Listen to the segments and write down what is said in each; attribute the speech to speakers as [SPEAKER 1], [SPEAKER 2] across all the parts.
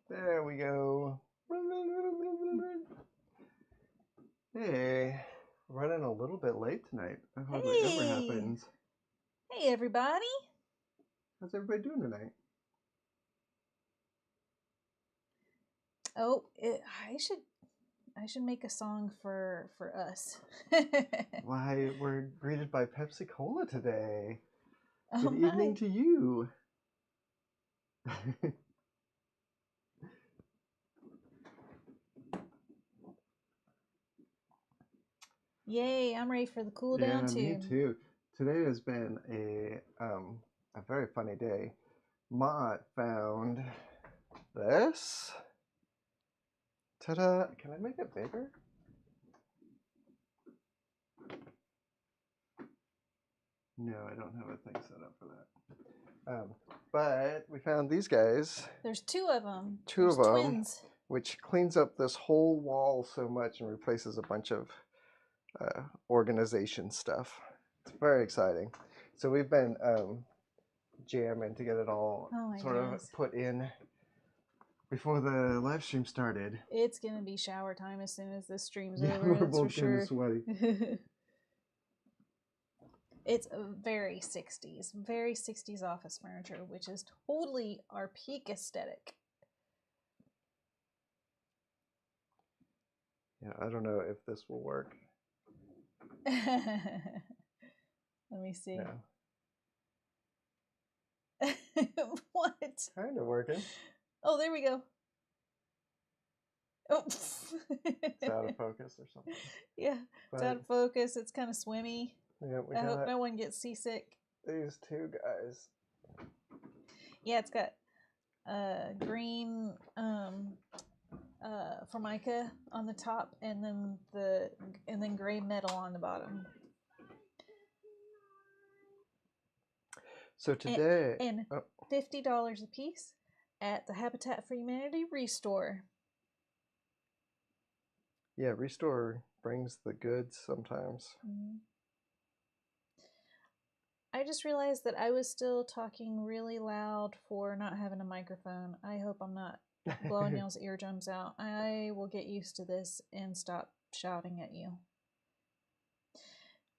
[SPEAKER 1] There we go. Hey, running a little bit late tonight. That hardly ever happens.
[SPEAKER 2] Hey, everybody.
[SPEAKER 1] How's everybody doing tonight?
[SPEAKER 2] Oh, I should make a song for us.
[SPEAKER 1] Why, we're greeted by Pepsi Cola today.
[SPEAKER 2] Oh,
[SPEAKER 1] Good evening to you.
[SPEAKER 2] Yay, I'm ready for the cool down too.
[SPEAKER 1] Me too. Today has been a very funny day. Mott found this. Ta-da! Can I make it bigger? No, I don't have a thing set up for that. But we found these guys.
[SPEAKER 2] There's two of them.
[SPEAKER 1] There's
[SPEAKER 2] twins.
[SPEAKER 1] Which cleans up this whole wall so much and replaces a bunch of organization stuff. It's very exciting. So we've been jamming to get it all of put in before the live stream started.
[SPEAKER 2] It's gonna be shower time as soon as this stream's over.
[SPEAKER 1] We're both kind of sweaty.
[SPEAKER 2] It's very 60s office furniture, which is totally our peak aesthetic.
[SPEAKER 1] Yeah, I don't know if this will work.
[SPEAKER 2] Let me see.
[SPEAKER 1] Yeah.
[SPEAKER 2] What?
[SPEAKER 1] Kind of working.
[SPEAKER 2] Oh, there we go. Oh.
[SPEAKER 1] It's out of focus or something.
[SPEAKER 2] Yeah, it's out of focus. It's kind of swimmy.
[SPEAKER 1] Yeah,
[SPEAKER 2] I hope no one gets seasick.
[SPEAKER 1] These two guys.
[SPEAKER 2] Yeah, it's got green formica on the top, and then gray metal on the bottom.
[SPEAKER 1] So today,
[SPEAKER 2] and $50 a piece at the Habitat for Humanity Restore.
[SPEAKER 1] Yeah, Restore brings the goods sometimes.
[SPEAKER 2] Mm-hmm. I just realized that I was still talking really loud for not having a microphone. I hope I'm not blowing y'all's eardrums out. I will get used to this and stop shouting at you.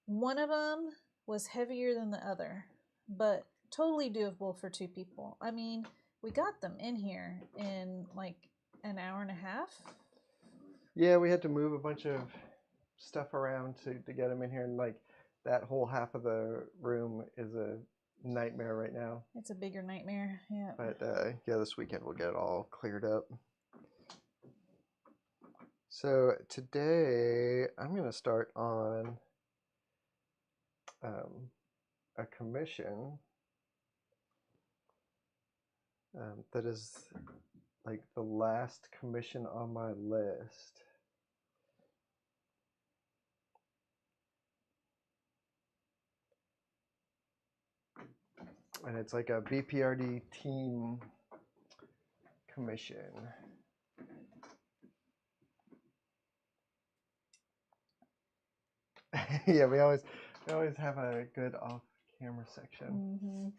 [SPEAKER 2] One of them was heavier than the other, but totally doable for two people. I mean, we got them in here in like an hour and a half.
[SPEAKER 1] Yeah, we had to move a bunch of stuff around to get them in here, and like that whole half of the room is a nightmare right now.
[SPEAKER 2] It's a bigger nightmare, yeah.
[SPEAKER 1] But yeah, this weekend we'll get it all cleared up. So today I'm going to start on a commission that is like the last commission on my list. And it's like a B.P.R.D team commission. Yeah, we always have a good off-camera section.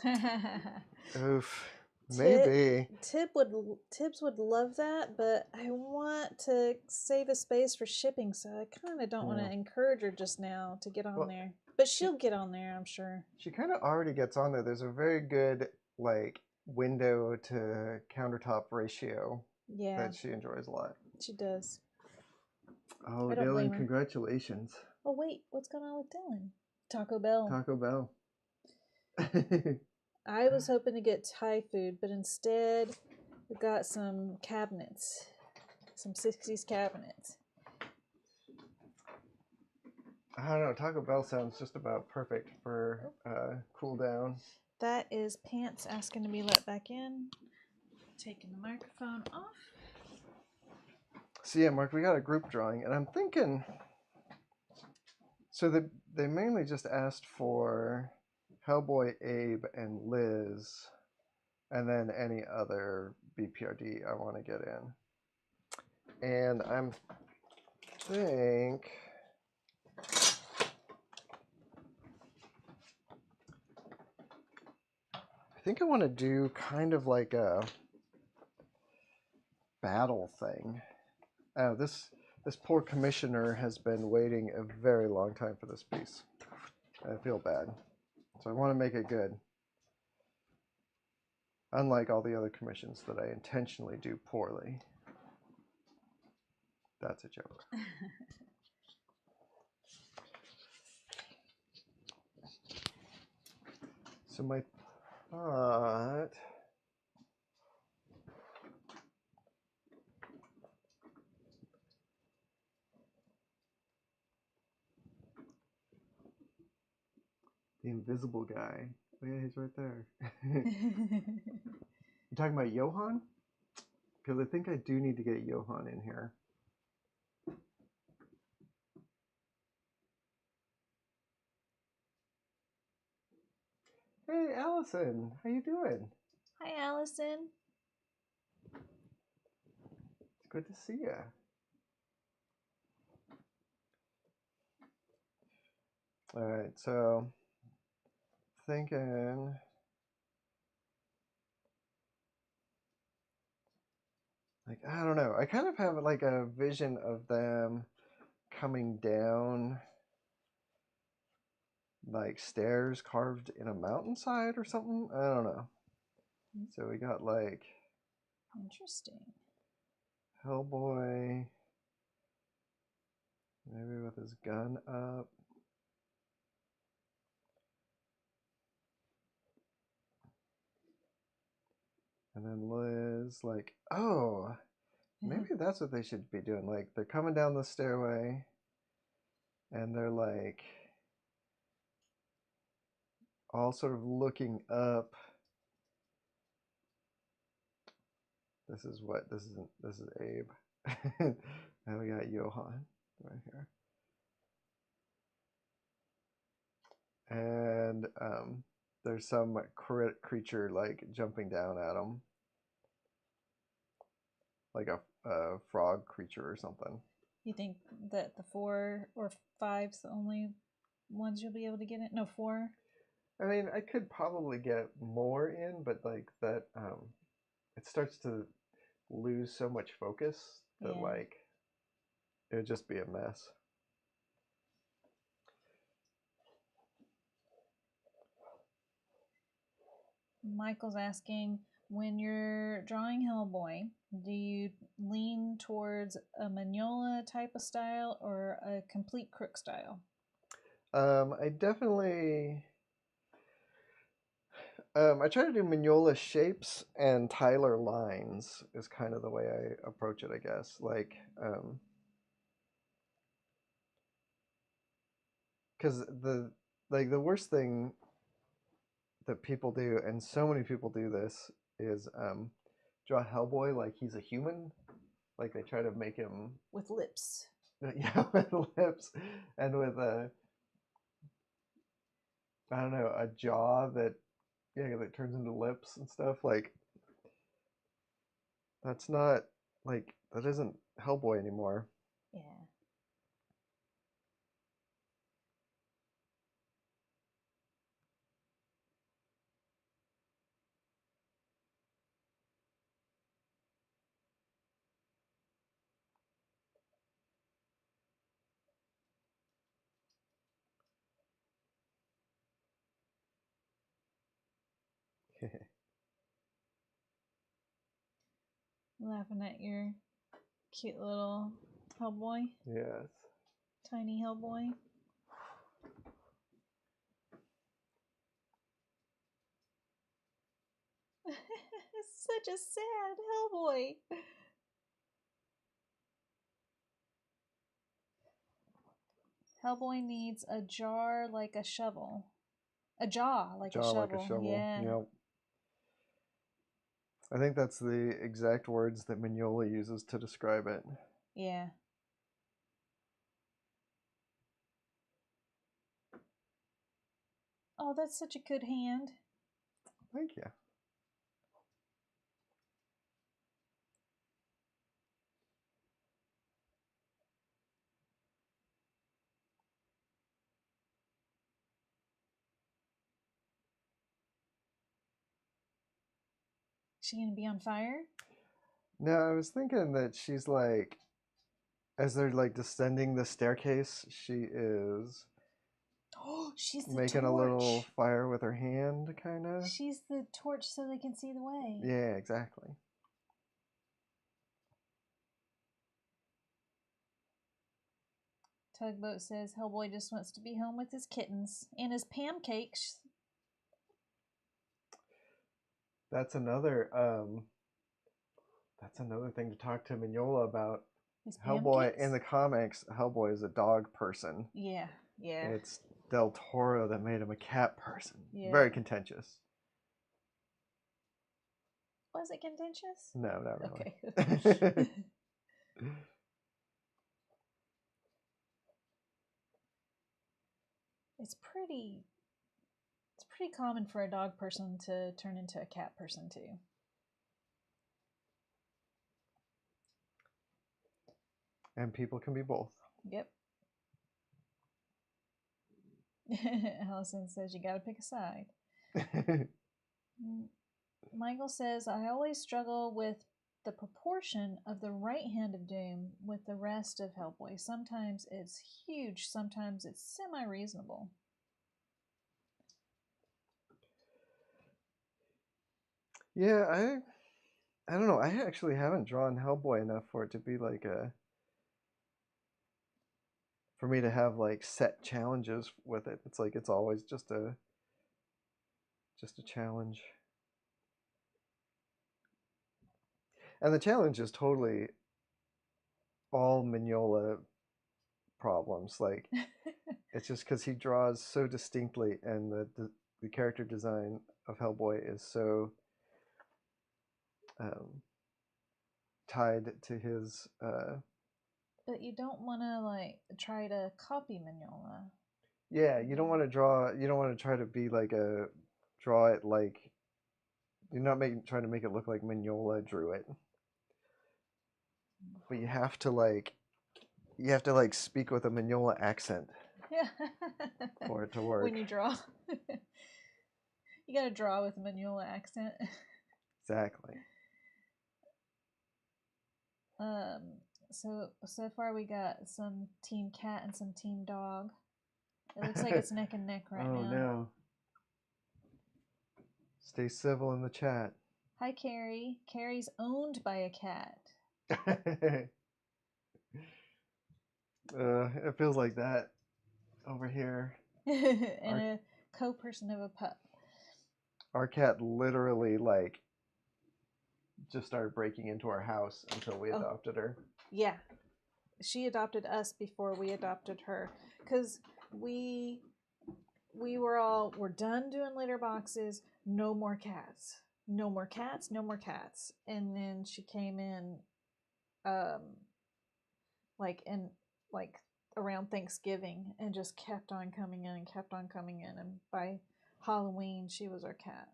[SPEAKER 2] Mm-hmm.
[SPEAKER 1] Oof. Maybe.
[SPEAKER 2] Tibbs would love that, but I want to save a space for shipping, so I kind of don't want to encourage her just now to get on there. But she'll get on there, I'm sure.
[SPEAKER 1] She kind of already gets on there. There's a very good like window to countertop ratio.
[SPEAKER 2] Yeah.
[SPEAKER 1] That she enjoys a lot.
[SPEAKER 2] She does.
[SPEAKER 1] Oh, Dylan, congratulations.
[SPEAKER 2] Oh wait, what's going on with Dylan? Taco Bell.
[SPEAKER 1] Taco Bell.
[SPEAKER 2] I was hoping to get Thai food, but instead we got some cabinets. Some 60s cabinets.
[SPEAKER 1] I don't know. Taco Bell sounds just about perfect for cool down.
[SPEAKER 2] That is Pants asking to be let back in. Taking the microphone off.
[SPEAKER 1] So yeah, Mark, we got a group drawing, and I'm thinking. So they mainly just asked for Hellboy, Abe, and Liz, and then any other B.P.R.D I want to get in. And I think I want to do kind of like a battle thing. Oh, this poor commissioner has been waiting a very long time for this piece. I feel bad. So I want to make it good. Unlike all the other commissions that I intentionally do poorly. That's a joke. So my thought... The invisible guy. Oh yeah, he's right there. You talking about Johan? Because I think I do need to get Johan in here. Hey, Allison. How you doing?
[SPEAKER 2] Hi, Allison.
[SPEAKER 1] It's good to see you. All right, so thinking... Like, I don't know. I kind of have like a vision of them coming down like stairs carved in a mountainside or something. I don't know. So we got like
[SPEAKER 2] Interesting.
[SPEAKER 1] Hellboy, maybe with his gun up. And then Liz, like, oh, maybe that's what they should be doing. Like, they're coming down the stairway and they're like all sort of looking up. This is Abe. And we got Johan right here. And there's some creature like jumping down at him. Like a frog creature or something.
[SPEAKER 2] You think that the 4 or 5's the only ones you'll be able to get in? No, 4?
[SPEAKER 1] I mean, I could probably get more in, but like that, it starts to lose so much focus that like it would just be a mess.
[SPEAKER 2] Michael's asking, when you're drawing Hellboy, do you lean towards a Mignola type of style or a complete Crook style?
[SPEAKER 1] I definitely... I try to do Mignola shapes and Tyler lines is kind of the way I approach it, I guess. Like, because the worst thing that people do, and so many people do this, is draw Hellboy like he's a human. Like they try to make him
[SPEAKER 2] with lips.
[SPEAKER 1] Yeah, with lips and with I don't know, a jaw that that turns into lips and stuff. Like that's not like that isn't Hellboy anymore.
[SPEAKER 2] Yeah. Laughing at your cute little Hellboy.
[SPEAKER 1] Yes.
[SPEAKER 2] Tiny Hellboy. Such a sad Hellboy. Hellboy needs a jar like a shovel. A jaw like a shovel.
[SPEAKER 1] Like a shovel.
[SPEAKER 2] Yeah.
[SPEAKER 1] Yep. I think that's the exact words that Mignola uses to describe it.
[SPEAKER 2] Yeah. Oh, that's such a good hand.
[SPEAKER 1] Thank you.
[SPEAKER 2] She gonna be on fire?
[SPEAKER 1] No, I was thinking that she's like, as they're like descending the staircase, she is
[SPEAKER 2] Oh, she's the
[SPEAKER 1] making
[SPEAKER 2] torch.
[SPEAKER 1] a little fire with her hand, kind of.
[SPEAKER 2] She's the torch so they can see the way.
[SPEAKER 1] Yeah, exactly.
[SPEAKER 2] Tugboat says Hellboy just wants to be home with his kittens and his pancakes.
[SPEAKER 1] That's another thing to talk to Mignola about.
[SPEAKER 2] His
[SPEAKER 1] Hellboy
[SPEAKER 2] pancakes?
[SPEAKER 1] in the comics, Hellboy is a dog person.
[SPEAKER 2] Yeah, yeah.
[SPEAKER 1] It's Del Toro that made him a cat person.
[SPEAKER 2] Yeah.
[SPEAKER 1] Very contentious.
[SPEAKER 2] Was it contentious?
[SPEAKER 1] No, not really.
[SPEAKER 2] Okay. It's pretty common for a dog person to turn into a cat person too.
[SPEAKER 1] And people can be both.
[SPEAKER 2] Yep. Allison says you gotta pick a side. Michael says, I always struggle with the proportion of the right hand of Doom with the rest of Hellboy. Sometimes it's huge, sometimes it's semi-reasonable.
[SPEAKER 1] Yeah, I don't know. I actually haven't drawn Hellboy enough for it to be like for me to have like set challenges with it. It's like it's always just a challenge. And the challenge is totally all Mignola problems. Like it's just because he draws so distinctly, and the character design of Hellboy is so tied to his.
[SPEAKER 2] But you don't want to like try to copy Mignola.
[SPEAKER 1] Yeah, you don't want to draw. You don't want to try to be like draw it like. You're not trying to make it look like Mignola drew it. But you have to like speak with a Mignola accent for it to work.
[SPEAKER 2] When you draw. You gotta draw with a Mignola accent.
[SPEAKER 1] Exactly.
[SPEAKER 2] So far we got some team cat and some team dog. It looks like it's neck and neck right now.
[SPEAKER 1] Oh no. Stay civil in the chat.
[SPEAKER 2] Hi Carrie. Carrie's owned by a cat.
[SPEAKER 1] It feels like that over here.
[SPEAKER 2] And a co-person of a pup.
[SPEAKER 1] Our cat literally like just started breaking into our house until we adopted her.
[SPEAKER 2] Yeah. She adopted us before we adopted her. Because we're done doing litter boxes. No more cats. No more cats. No more cats. And then she came in like around Thanksgiving and just kept on coming in and kept on coming in, and by Halloween she was our cat.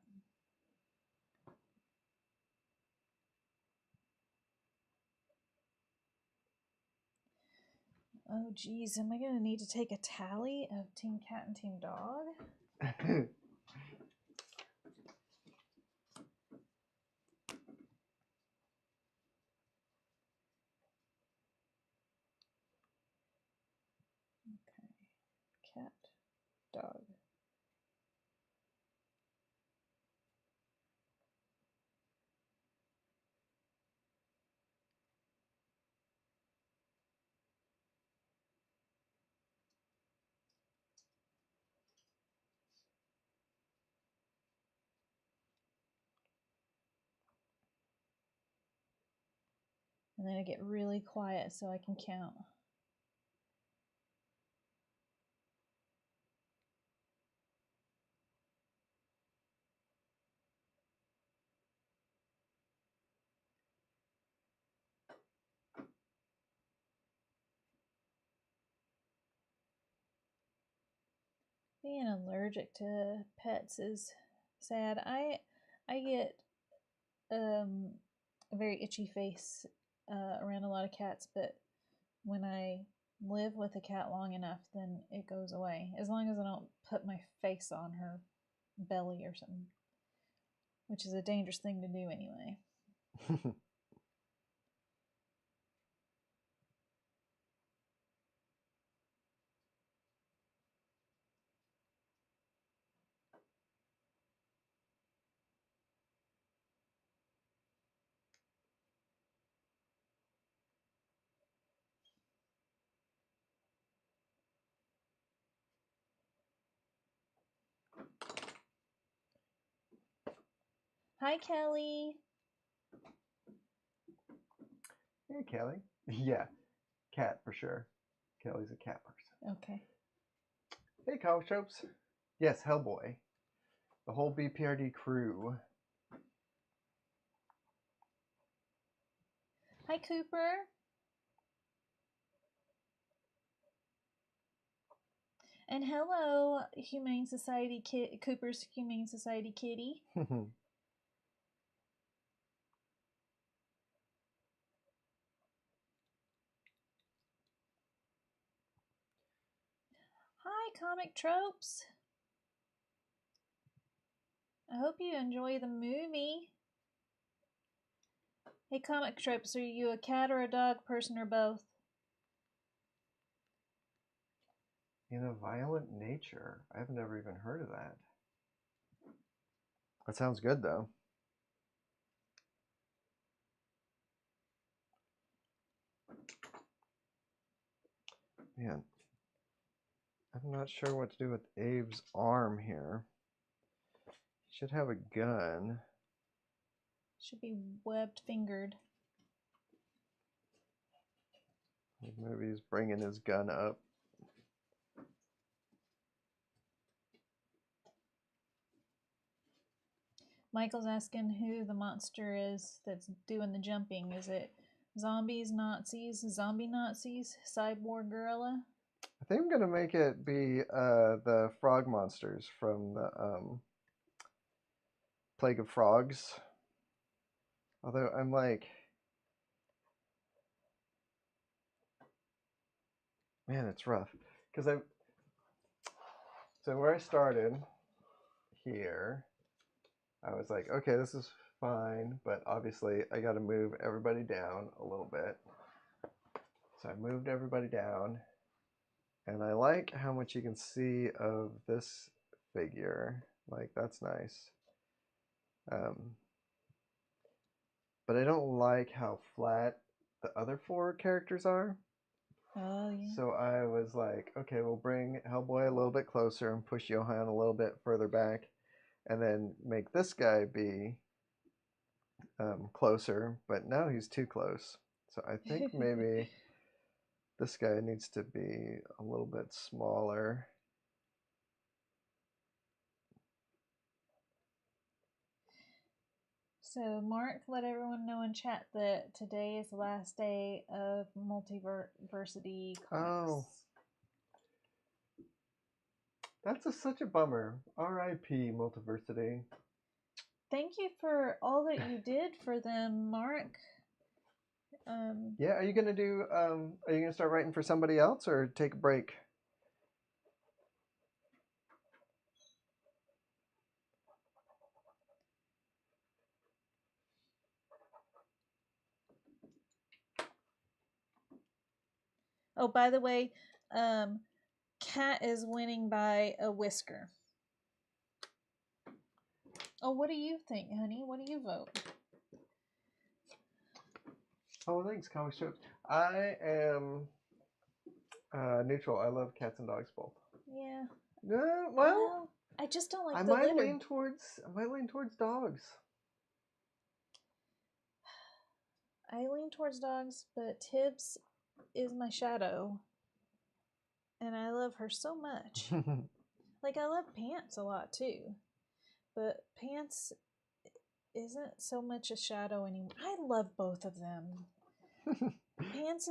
[SPEAKER 2] Oh geez, am I gonna need to take a tally of Team Cat and Team Dog? Okay, cat, dog. And then I get really quiet so I can count. Being allergic to pets is sad. I get a very itchy face around a lot of cats, but when I live with a cat long enough, then it goes away. As long as I don't put my face on her belly or something. which is a dangerous thing to do anyway. Hi, Kelly.
[SPEAKER 1] Hey, Kelly. Yeah, cat for sure. Kelly's a cat person.
[SPEAKER 2] Okay.
[SPEAKER 1] Hey, comic tropes. Yes, Hellboy. The whole B.P.R.D crew.
[SPEAKER 2] Hi, Cooper. And hello, Humane Society Cooper's Humane Society kitty. Hi, Comic Tropes. I hope you enjoy the movie. Hey, Comic Tropes, are you a cat or a dog person or both?
[SPEAKER 1] In a violent nature. I've never even heard of that. That sounds good, though. Man, I'm not sure what to do with Abe's arm here. He should have a gun.
[SPEAKER 2] Should be webbed fingered.
[SPEAKER 1] Maybe he's bringing his gun up.
[SPEAKER 2] Michael's asking who the monster is that's doing the jumping. Is it zombies, Nazis, zombie Nazis, cyborg gorilla?
[SPEAKER 1] I think I'm gonna make it be the frog monsters from the Plague of Frogs. Although I'm like, man, it's rough because so where I started here, I was like, okay, this is fine, but obviously I got to move everybody down a little bit. So I moved everybody down, and I like how much you can see of this figure. Like, that's nice. But I don't like how flat the other four characters are.
[SPEAKER 2] Oh, yeah.
[SPEAKER 1] So I was like, okay, we'll bring Hellboy a little bit closer and push Johan a little bit further back, and then make this guy be closer, but now he's too close. So I think maybe this guy needs to be a little bit smaller.
[SPEAKER 2] So Mark let everyone know in chat that today is the last day of Multiversity comics.
[SPEAKER 1] Oh, that's such a bummer. R.I.P. Multiversity.
[SPEAKER 2] Thank you for all that you did for them, Mark.
[SPEAKER 1] Yeah, are you gonna do? Are you gonna start writing for somebody else or take a break?
[SPEAKER 2] Oh, by the way, Cat is winning by a whisker. Oh, what do you think, honey? What do you vote?
[SPEAKER 1] Oh, thanks, comic strips. I am neutral. I love cats and dogs both.
[SPEAKER 2] Yeah.
[SPEAKER 1] Well,
[SPEAKER 2] I just don't like
[SPEAKER 1] I
[SPEAKER 2] the
[SPEAKER 1] might
[SPEAKER 2] litter.
[SPEAKER 1] lean towards dogs.
[SPEAKER 2] I lean towards dogs, but Tibbs is my shadow. And I love her so much. Like, I love Pants a lot, too. But Pants isn't so much a shadow anymore. I love both of them. Pants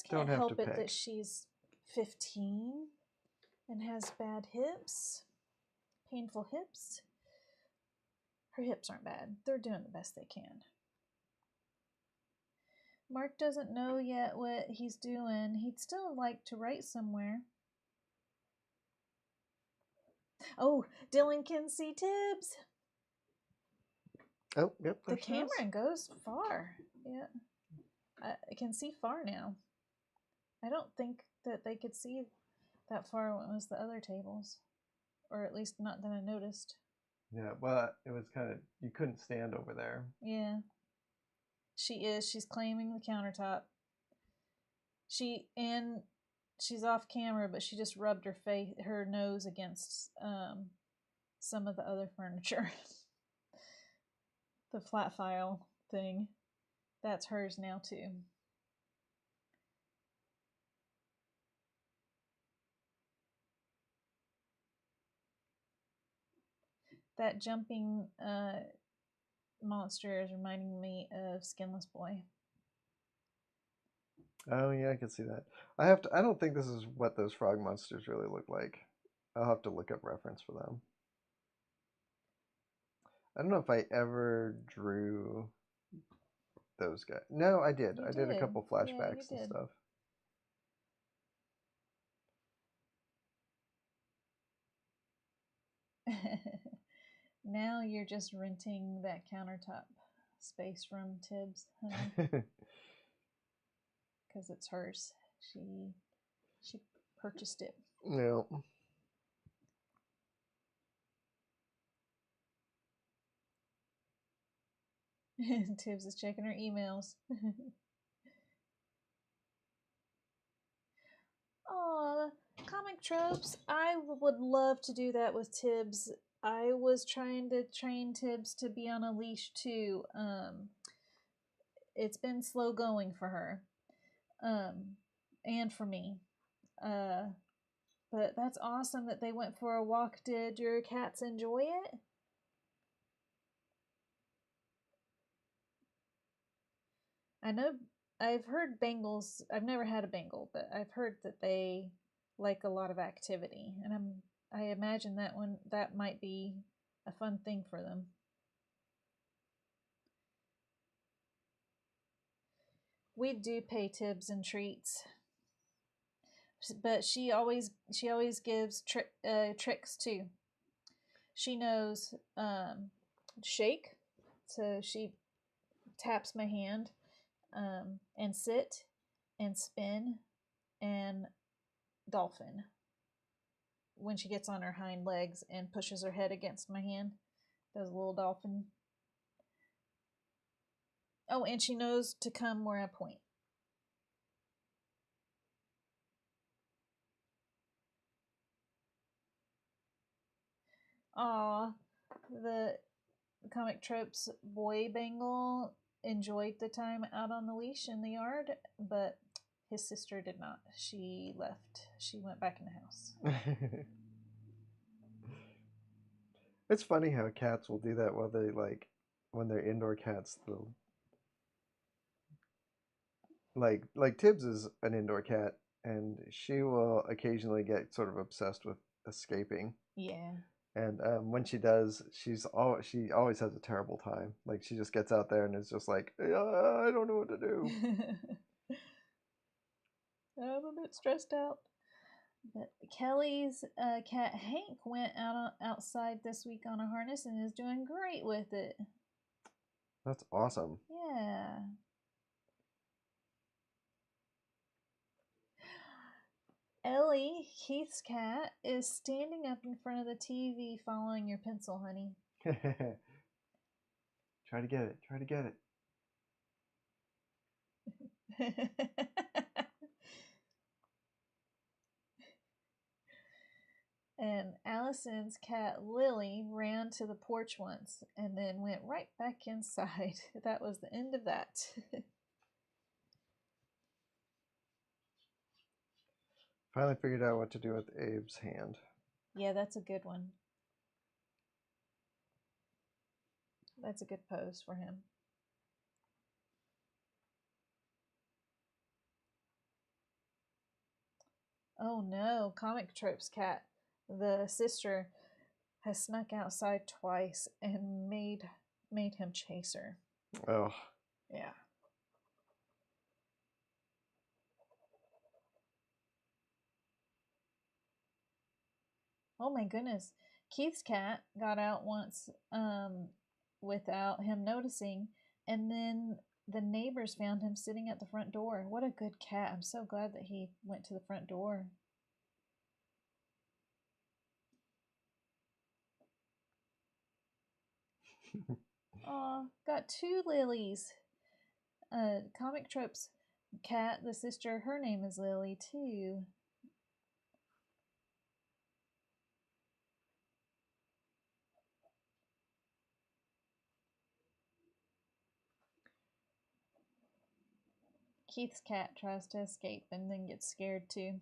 [SPEAKER 2] can't help it that she's 15 and has bad hips, painful hips. Her hips aren't bad. They're doing the best they can. Mark doesn't know yet what he's doing. He'd still like to write somewhere. Oh, Dylan can see Tibbs.
[SPEAKER 1] Oh, yep.
[SPEAKER 2] The
[SPEAKER 1] There she is.
[SPEAKER 2] camera goes far. Yeah. I can see far now. I don't think that they could see that far when it was the other tables. Or at least not that I noticed.
[SPEAKER 1] Yeah, well, it was kind of, you couldn't stand over there.
[SPEAKER 2] Yeah. She is. She's claiming the countertop. She's off camera, but she just rubbed her nose against some of the other furniture. The flat file thing. That's hers now too. That jumping monster is reminding me of Skinless Boy.
[SPEAKER 1] Oh yeah, I can see that. I don't think this is what those frog monsters really look like. I'll have to look up reference for them. I don't know if I ever drew those guys. No, I did. I did a couple flashbacks and stuff.
[SPEAKER 2] Now you're just renting that countertop space from Tibbs, honey. Because it's hers. She purchased it.
[SPEAKER 1] No.
[SPEAKER 2] Tibbs is checking her emails. Aw, comic tropes. I would love to do that with Tibbs. I was trying to train Tibbs to be on a leash too. It's been slow going for her. And for me. But that's awesome that they went for a walk. Did your cats enjoy it? I know I've heard Bengals. I've never had a Bengal, but I've heard that they like a lot of activity, and I imagine that might be a fun thing for them. We do pay Tibbs and treats, but she always gives tricks too. She knows shake, so she taps my hand, and sit, and spin, and dolphin. When she gets on her hind legs and pushes her head against my hand, does a little dolphin. Oh, and she knows to come where I point. Aw, the comic tropes boy Bengal enjoyed the time out on the leash in the yard, but his sister did not. She left. She went back in the house.
[SPEAKER 1] It's funny how cats will do that while they when they're indoor cats, they'll like Tibbs is an indoor cat, and she will occasionally get sort of obsessed with escaping.
[SPEAKER 2] Yeah.
[SPEAKER 1] And when she does, she always has a terrible time. Like she just gets out there and is just like, I don't know what to do.
[SPEAKER 2] I'm a bit stressed out. But Kelly's cat Hank went outside this week on a harness and is doing great with it.
[SPEAKER 1] That's awesome.
[SPEAKER 2] Yeah. Ellie, Keith's cat, is standing up in front of the TV following your pencil, honey.
[SPEAKER 1] Try to get it. Try to get it.
[SPEAKER 2] And Allison's cat Lily ran to the porch once and then went right back inside. That was the end of that.
[SPEAKER 1] Finally figured out what to do with Abe's hand.
[SPEAKER 2] Yeah, that's a good one. That's a good pose for him. Oh no, Comic Tropes cat. The sister has snuck outside twice and made him chase her.
[SPEAKER 1] Oh.
[SPEAKER 2] Yeah. Oh my goodness. Keith's cat got out once without him noticing, and then the neighbors found him sitting at the front door. What a good cat. I'm so glad that he went to the front door. Aw, got 2 lilies. Comic Trope's cat, the sister, her name is Lily too. Keith's cat tries to escape and then gets scared too.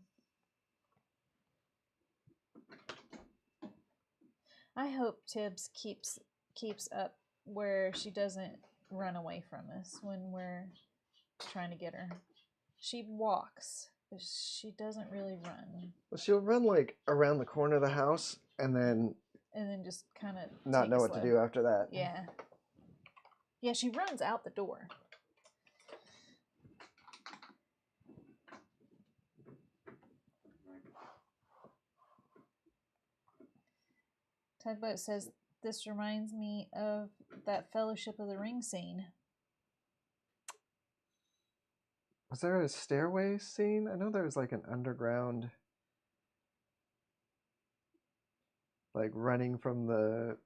[SPEAKER 2] I hope Tibbs keeps up where she doesn't run away from us when we're trying to get her. She walks, but she doesn't really run.
[SPEAKER 1] Well, she'll run like around the corner of the house and then
[SPEAKER 2] just kind of
[SPEAKER 1] not know what to do after that.
[SPEAKER 2] Yeah. Yeah, she runs out the door. Tugboat says, this reminds me of that Fellowship of the Ring scene.
[SPEAKER 1] Was there a stairway scene? I know there was like an underground, like running from the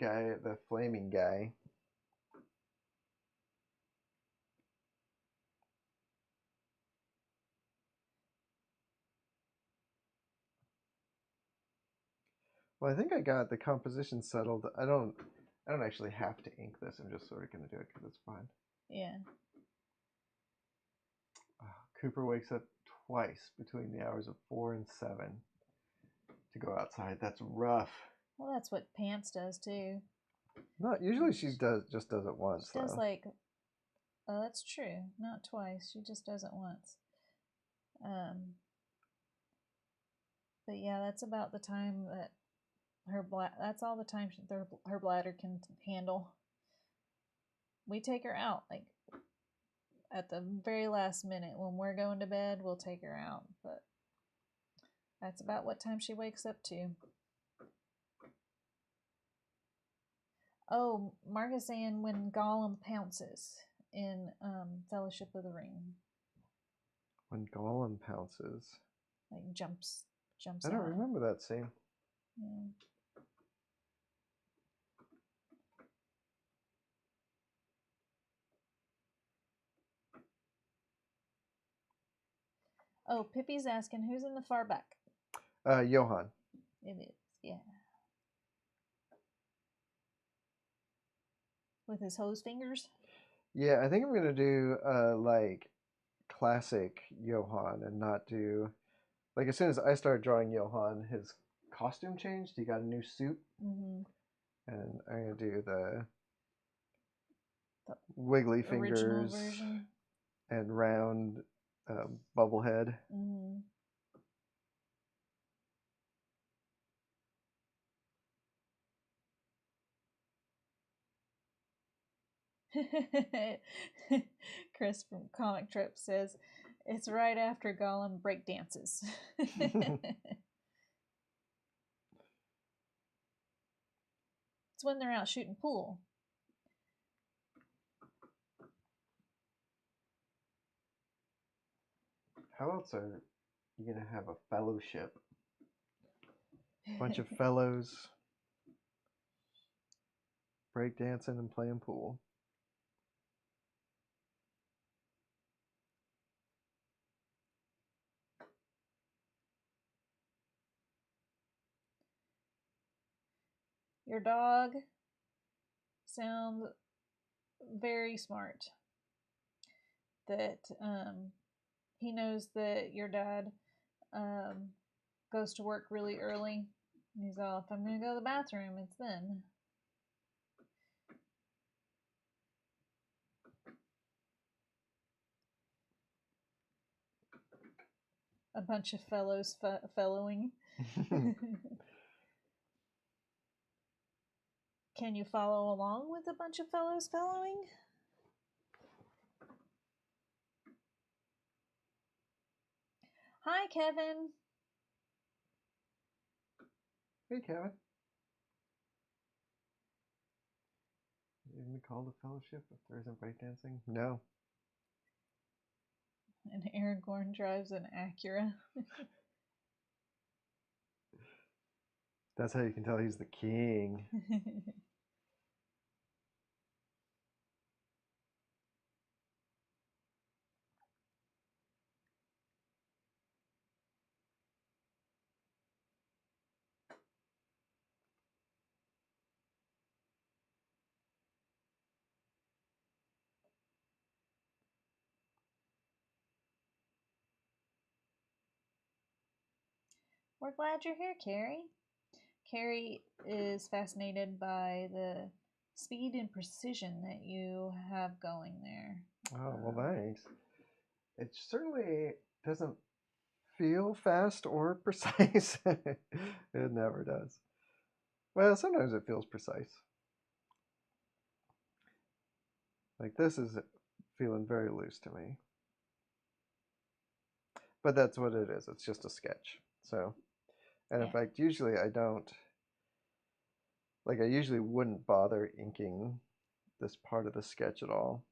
[SPEAKER 1] guy, the flaming guy. Well, I think I got the composition settled. I don't actually have to ink this. I'm just sort of going to do it because it's fun.
[SPEAKER 2] Yeah.
[SPEAKER 1] Cooper wakes up twice between the hours of 4 and 7 to go outside. That's rough.
[SPEAKER 2] Well, that's what Pants does too.
[SPEAKER 1] Not usually. She just does it once.
[SPEAKER 2] She does like. Oh, that's true. Not twice. She just does it once. But yeah, that's about the time that that's all the time her bladder can handle. We take her out like at the very last minute when we're going to bed. We'll take her out, but that's about what time she wakes up to. Oh, Mark is saying when Gollum pounces in Fellowship of the Ring.
[SPEAKER 1] When Gollum pounces,
[SPEAKER 2] like jumps.
[SPEAKER 1] I don't remember that scene.
[SPEAKER 2] Yeah. Oh, Pippi's asking who's in the far back.
[SPEAKER 1] Johan.
[SPEAKER 2] It is, yeah. With his hose fingers.
[SPEAKER 1] Yeah, I think I'm gonna do like classic Johan and not do like as soon as I started drawing Johan, his costume changed. He got a new suit, and I'm gonna do the wiggly fingers
[SPEAKER 2] version.
[SPEAKER 1] And round bubble head.
[SPEAKER 2] Chris from Comic Trip says it's right after Gollum break dances. It's when they're out shooting pool.
[SPEAKER 1] How else are you gonna have a fellowship? Bunch of fellows breakdancing and playing pool.
[SPEAKER 2] Your dog sounds very smart. That he knows that your dad goes to work really early. And he's all, if I'm going to go to the bathroom, it's then. A bunch of fellows fellowing. Can you follow along with a bunch of fellows fellowing? Hi, Kevin.
[SPEAKER 1] Hey, Kevin. even be called a fellowship if there isn't breakdancing? No.
[SPEAKER 2] And Aragorn drives an Acura.
[SPEAKER 1] That's how you can tell he's the king.
[SPEAKER 2] We're glad you're here, Carrie. Carrie is fascinated by the speed and precision that you have going there.
[SPEAKER 1] Oh, well, thanks. It certainly doesn't feel fast or precise. It never does. Well, sometimes it feels precise. Like this is feeling very loose to me. But that's what it is. It's just a sketch. So, and in fact, usually I don't, like I usually wouldn't bother inking this part of the sketch at all.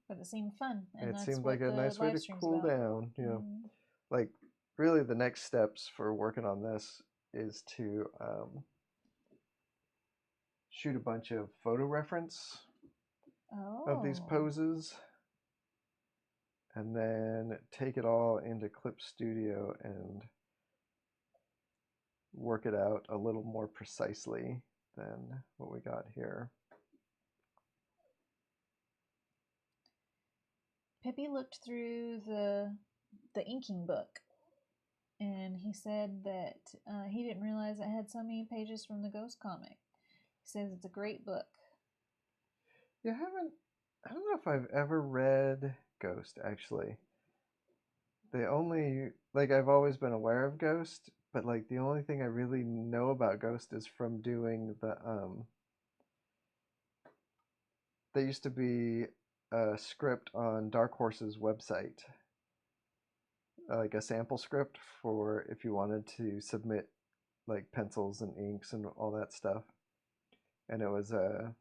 [SPEAKER 2] But it seemed fun. And
[SPEAKER 1] it
[SPEAKER 2] that's
[SPEAKER 1] seemed
[SPEAKER 2] what
[SPEAKER 1] like a nice way to cool down. You know, like really the next steps for working on this is to shoot a bunch of photo reference of these poses and then take it all into Clip Studio and work it out a little more precisely than what we got here.
[SPEAKER 2] Pippi looked through the inking book, and he said that he didn't realize it had so many pages from the Ghost comic. He says it's a great book.
[SPEAKER 1] Yeah, I don't know if I've ever read Ghost, actually. The only, like, I've always been aware of Ghost, but, like, the only thing I really know about Ghost is from doing the, there used to be a script on Dark Horse's website, like a sample script for if you wanted to submit, like, pencils and inks and all that stuff. And it was a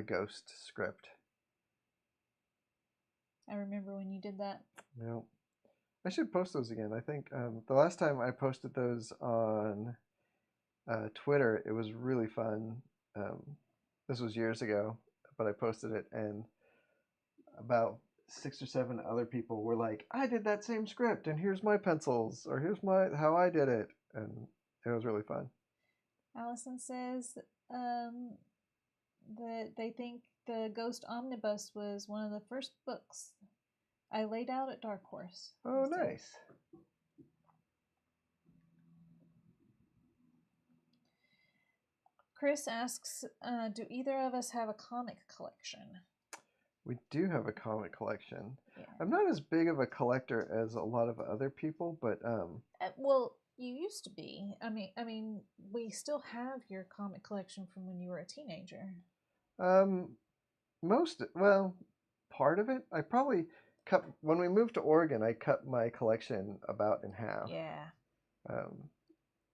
[SPEAKER 1] Ghost script.
[SPEAKER 2] I remember when you did that.
[SPEAKER 1] Yeah. I should post those again. I think the last time I posted those on Twitter, it was really fun. This was years ago, but I posted it, and about 6 or 7 other people were like, "I did that same script, and here's my pencils, or here's how I did it," and it was really fun.
[SPEAKER 2] Allison says that they think the Ghost Omnibus was one of the first books I laid out at Dark Horse.
[SPEAKER 1] Oh, nice.
[SPEAKER 2] Chris asks, do either of us have a comic collection?
[SPEAKER 1] We do have a comic collection.
[SPEAKER 2] Yeah.
[SPEAKER 1] I'm not as big of a collector as a lot of other people, but
[SPEAKER 2] well, you used to be. I mean, we still have your comic collection from when you were a teenager.
[SPEAKER 1] Part of it. I probably cut when we moved to Oregon. I cut my collection about in half.
[SPEAKER 2] Yeah.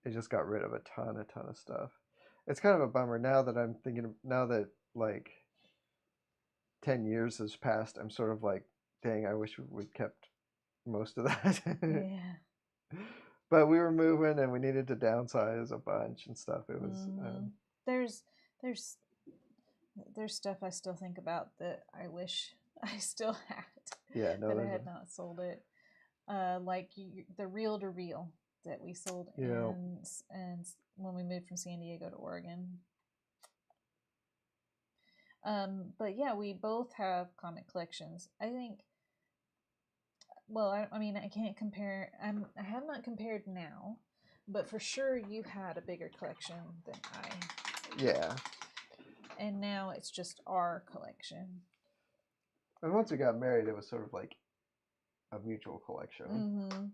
[SPEAKER 1] It just got rid of a ton of stuff. It's kind of a bummer now that I'm thinking. Now that like 10 years has passed, I'm sort of like, dang, I wish we'd kept most of that.
[SPEAKER 2] Yeah.
[SPEAKER 1] But we were moving and we needed to downsize a bunch and stuff. It was
[SPEAKER 2] there's stuff I still think about that I wish I still had.
[SPEAKER 1] Yeah, no,
[SPEAKER 2] that I had not sold it. Like the reel to reel that we sold and when we moved from San Diego to Oregon. But yeah, we both have comic collections. I think. Well, I mean, I can't compare. I have not compared now, but for sure you had a bigger collection than I.
[SPEAKER 1] Yeah.
[SPEAKER 2] And now it's just our collection.
[SPEAKER 1] And once we got married, it was sort of like a mutual collection.
[SPEAKER 2] Mm-hmm.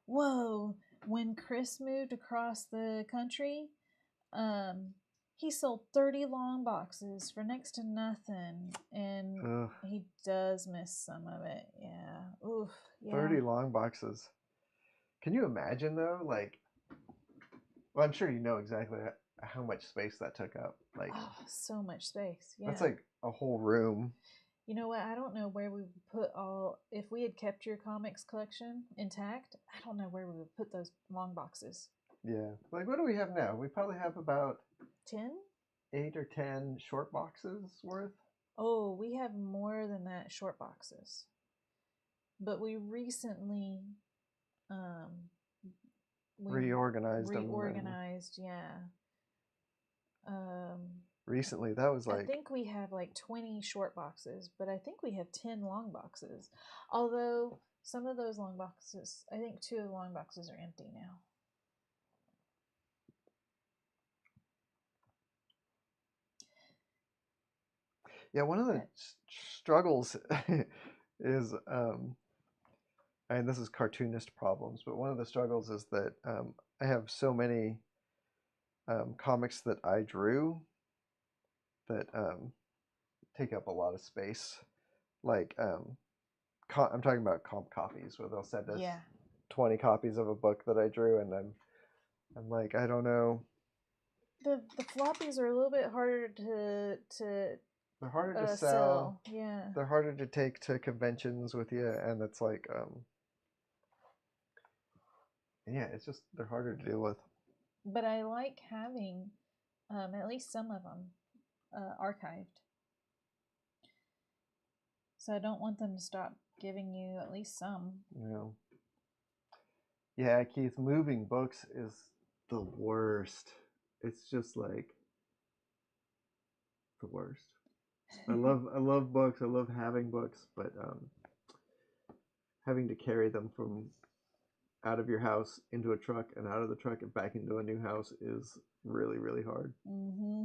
[SPEAKER 2] Whoa! When Chris moved across the country, he sold 30 long boxes for next to nothing, and he does miss some of it. Yeah. Oof. Yeah.
[SPEAKER 1] 30 long boxes. Can you imagine though? Like, well, I'm sure you know exactly how much space that took up. Like,
[SPEAKER 2] Oh, so much space. Yeah.
[SPEAKER 1] that's like a whole room.
[SPEAKER 2] You know what? I don't know where we would put all. If we had kept your comics collection intact, I don't know where we would put those long boxes.
[SPEAKER 1] Yeah. Like, what do we have now? We probably have about
[SPEAKER 2] 10?
[SPEAKER 1] 8 or 10 short boxes worth.
[SPEAKER 2] Oh, we have more than that short boxes. But we recently
[SPEAKER 1] Reorganized them.
[SPEAKER 2] Reorganized, yeah.
[SPEAKER 1] Recently, that was like.
[SPEAKER 2] I think we have like 20 short boxes, but I think we have 10 long boxes. Although some of those long boxes, I think 2 of the long boxes are empty now.
[SPEAKER 1] Yeah, one of the struggles is, and this is cartoonist problems, but one of the struggles is that I have so many comics that I drew that take up a lot of space. Like, I'm talking about comp copies where they'll send us 20 copies of a book that I drew, and I'm like, I don't know.
[SPEAKER 2] The floppies are a little bit harder to
[SPEAKER 1] they're harder to
[SPEAKER 2] sell. Yeah.
[SPEAKER 1] They're harder to take to conventions with you, and it's like, yeah, it's just, they're harder to deal with.
[SPEAKER 2] But I like having at least some of them archived. So I don't want them to stop giving you at least some.
[SPEAKER 1] Yeah, Keith, moving books is the worst. It's just like the worst. I love books. I love having books, but having to carry them from out of your house into a truck and out of the truck and back into a new house is really, really hard.
[SPEAKER 2] Mm-hmm.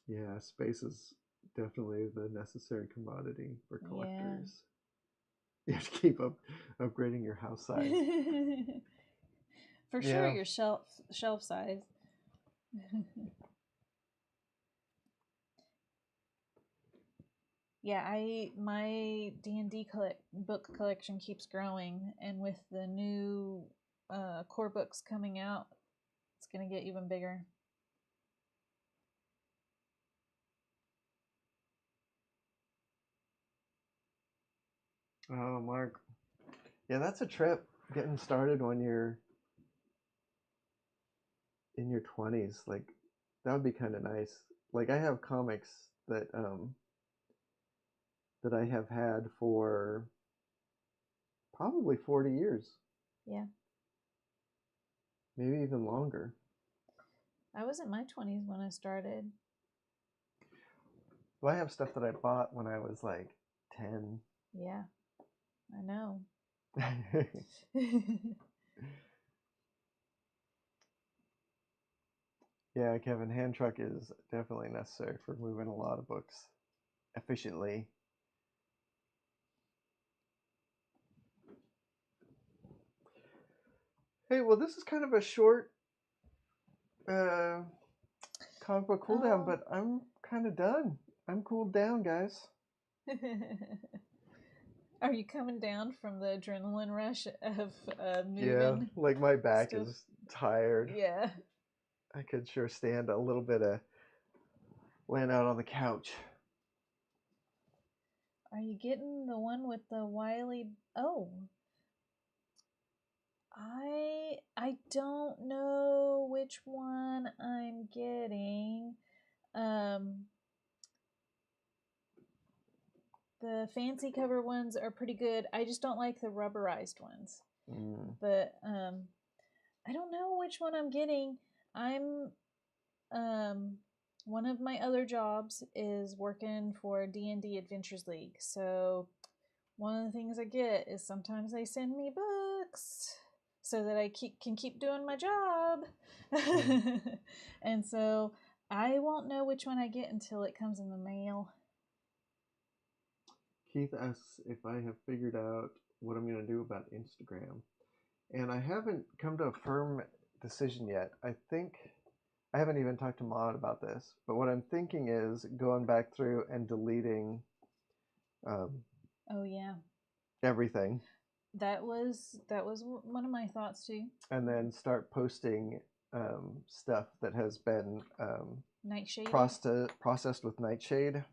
[SPEAKER 1] Yeah, space is definitely the necessary commodity for collectors. Yeah. You have to keep upgrading your house size.
[SPEAKER 2] For sure, your shelf size. Yeah, my D&D book collection keeps growing, and with the new core books coming out, it's gonna get even bigger.
[SPEAKER 1] Oh, Mark. Yeah, that's a trip getting started when you're in your 20s. Like, that would be kind of nice. Like, I have comics that I have had for probably 40 years.
[SPEAKER 2] Yeah.
[SPEAKER 1] Maybe even longer.
[SPEAKER 2] I was in my 20s when I started.
[SPEAKER 1] Well, I have stuff that I bought when I was like 10.
[SPEAKER 2] Yeah, I know.
[SPEAKER 1] Yeah, Kevin, hand truck is definitely necessary for moving a lot of books efficiently. Hey, well, this is kind of a short comic book cooldown, but I'm kind of done. I'm cooled down, guys.
[SPEAKER 2] Are you coming down from the adrenaline rush of moving?
[SPEAKER 1] Yeah, like my back is tired.
[SPEAKER 2] Yeah.
[SPEAKER 1] I could sure stand a little bit of laying out on the couch.
[SPEAKER 2] Are you getting the one with the wily? Oh, I don't know which one I'm getting. The fancy cover ones are pretty good. I just don't like the rubberized ones. But I don't know which one I'm getting. I'm one of my other jobs is working for D&D Adventures League. So one of the things I get is sometimes they send me books so that I can keep doing my job. And so I won't know which one I get until it comes in the mail.
[SPEAKER 1] Keith asks if I have figured out what I'm going to do about Instagram. And I haven't come to a firm decision yet. I think I haven't even talked to Maud about this, but what I'm thinking is going back through and deleting.
[SPEAKER 2] Oh yeah.
[SPEAKER 1] everything.
[SPEAKER 2] That was one of my thoughts too.
[SPEAKER 1] And then start posting stuff that has been
[SPEAKER 2] Nightshade.
[SPEAKER 1] processed with nightshade.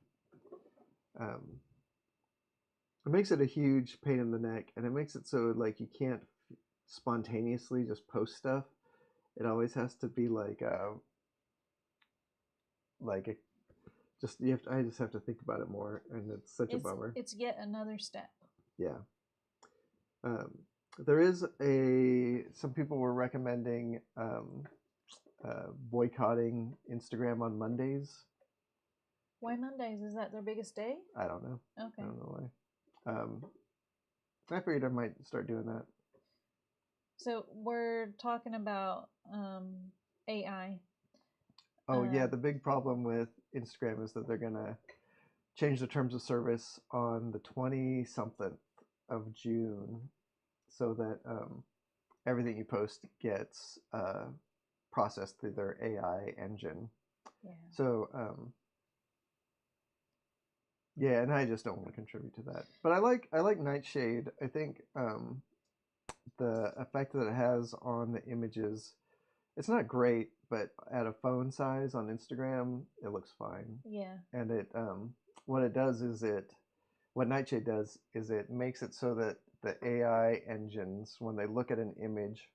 [SPEAKER 1] It makes it a huge pain in the neck, and it makes it so like you can't spontaneously just post stuff. It always has to be like a just you have to, I just have to think about it more, and it's such a bummer.
[SPEAKER 2] It's yet another step.
[SPEAKER 1] Yeah. There is some people were recommending boycotting Instagram on Mondays.
[SPEAKER 2] Why Mondays? Is that their biggest day?
[SPEAKER 1] I don't know.
[SPEAKER 2] Okay.
[SPEAKER 1] I don't know why. I figured I might start doing that.
[SPEAKER 2] So we're talking about AI.
[SPEAKER 1] Oh yeah, the big problem with Instagram is that they're gonna change the terms of service on the 20-something of June, so that everything you post gets processed through their AI engine.
[SPEAKER 2] Yeah.
[SPEAKER 1] So yeah, and I just don't want to contribute to that. But I like Nightshade. I think the effect that it has on the images, it's not great, but at a phone size on Instagram, it looks fine.
[SPEAKER 2] Yeah.
[SPEAKER 1] And it what Nightshade does is it makes it so that the AI engines, when they look at an image,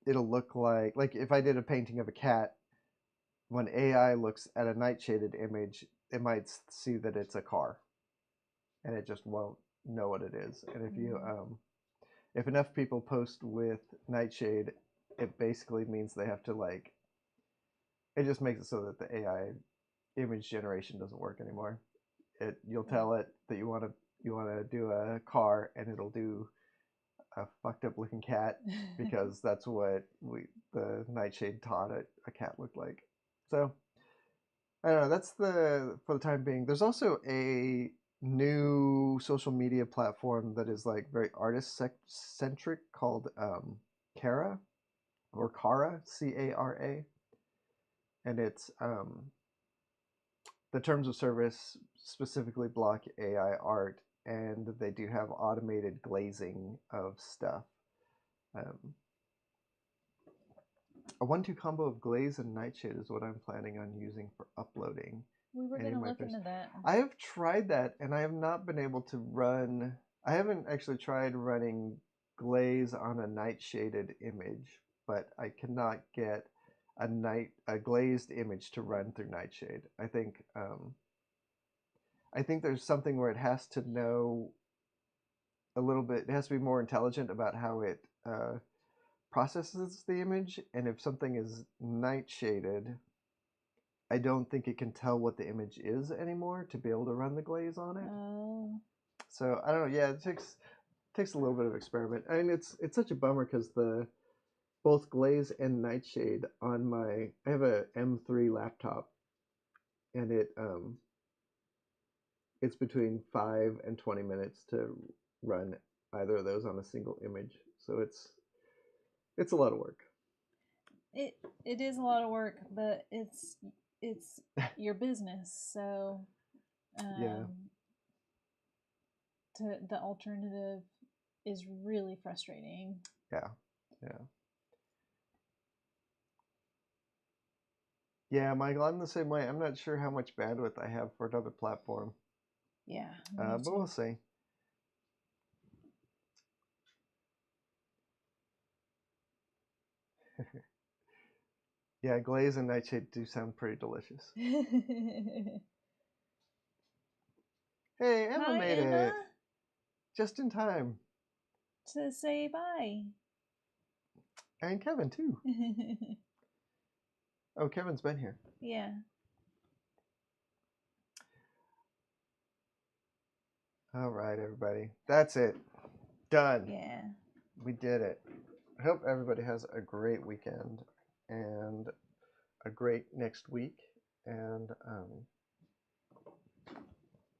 [SPEAKER 1] it'll look like if I did a painting of a cat, when AI looks at a nightshaded image, it might see that it's a car, and it just won't know what it is. And if enough people post with Nightshade, it basically means they have to it just makes it so that the AI image generation doesn't work anymore. You'll tell it that you want to do a car, and it'll do a fucked up looking cat because that's what the Nightshade taught it a cat looked like. So I don't know. That's for the time being. There's also a new social media platform that is like very artist centric called Cara or Cara, Cara, and it's the terms of service specifically block AI art, and they do have automated glazing of stuff. A 1-2 combo of glaze and nightshade is what I'm planning on using for uploading.
[SPEAKER 2] We were going to look into that.
[SPEAKER 1] I have tried that, and I have not been able to run. I haven't actually tried running glaze on a nightshaded image, but I cannot get a glazed image to run through Nightshade. I think there's something where it has to know a little bit. It has to be more intelligent about how it processes the image, and if something is nightshaded, I don't think it can tell what the image is anymore to be able to run the glaze on it.
[SPEAKER 2] Oh.
[SPEAKER 1] So I don't know. Yeah, it takes a little bit of experiment. I mean, it's such a bummer because both glaze and nightshade on I have a M3 laptop, and it's between 5 and 20 minutes to run either of those on a single image. So it's a lot of work.
[SPEAKER 2] It is a lot of work, but it's your business, so
[SPEAKER 1] yeah.
[SPEAKER 2] The alternative is really frustrating.
[SPEAKER 1] Yeah. Yeah, Michael, I'm the same way. I'm not sure how much bandwidth I have for another platform.
[SPEAKER 2] Yeah.
[SPEAKER 1] But we'll see. Yeah, glaze and nightshade do sound pretty delicious. Hey, Emma
[SPEAKER 2] Hi,
[SPEAKER 1] made
[SPEAKER 2] Emma.
[SPEAKER 1] it. Just in time.
[SPEAKER 2] To say bye.
[SPEAKER 1] And Kevin, too. Oh, Kevin's been here.
[SPEAKER 2] Yeah.
[SPEAKER 1] All right, everybody. That's it. Done.
[SPEAKER 2] Yeah.
[SPEAKER 1] We did it. I hope everybody has a great weekend and a great next week. And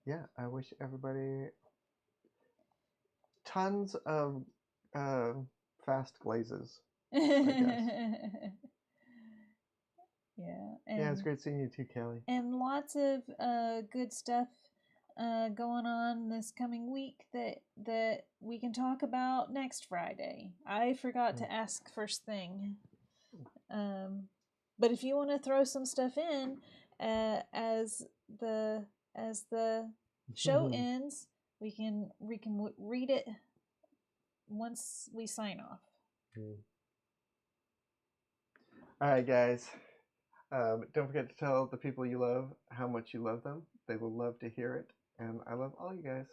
[SPEAKER 1] yeah, I wish everybody tons of fast glazes, I guess.
[SPEAKER 2] Yeah.
[SPEAKER 1] Yeah, it's great seeing you too, Kelly.
[SPEAKER 2] And lots of good stuff going on this coming week that we can talk about next Friday. I forgot to ask first thing. But if you want to throw some stuff in as the show ends, we can read it once we sign off.
[SPEAKER 1] All right, guys. Don't forget to tell the people you love how much you love them. They will love to hear it. And I love all you guys.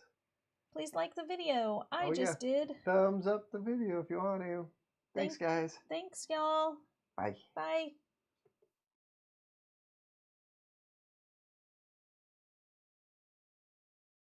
[SPEAKER 2] Please like the video. I just
[SPEAKER 1] yeah.
[SPEAKER 2] did.
[SPEAKER 1] Thumbs up the video if you want to. Thanks, guys.
[SPEAKER 2] Thanks, y'all.
[SPEAKER 1] Bye.
[SPEAKER 2] Bye.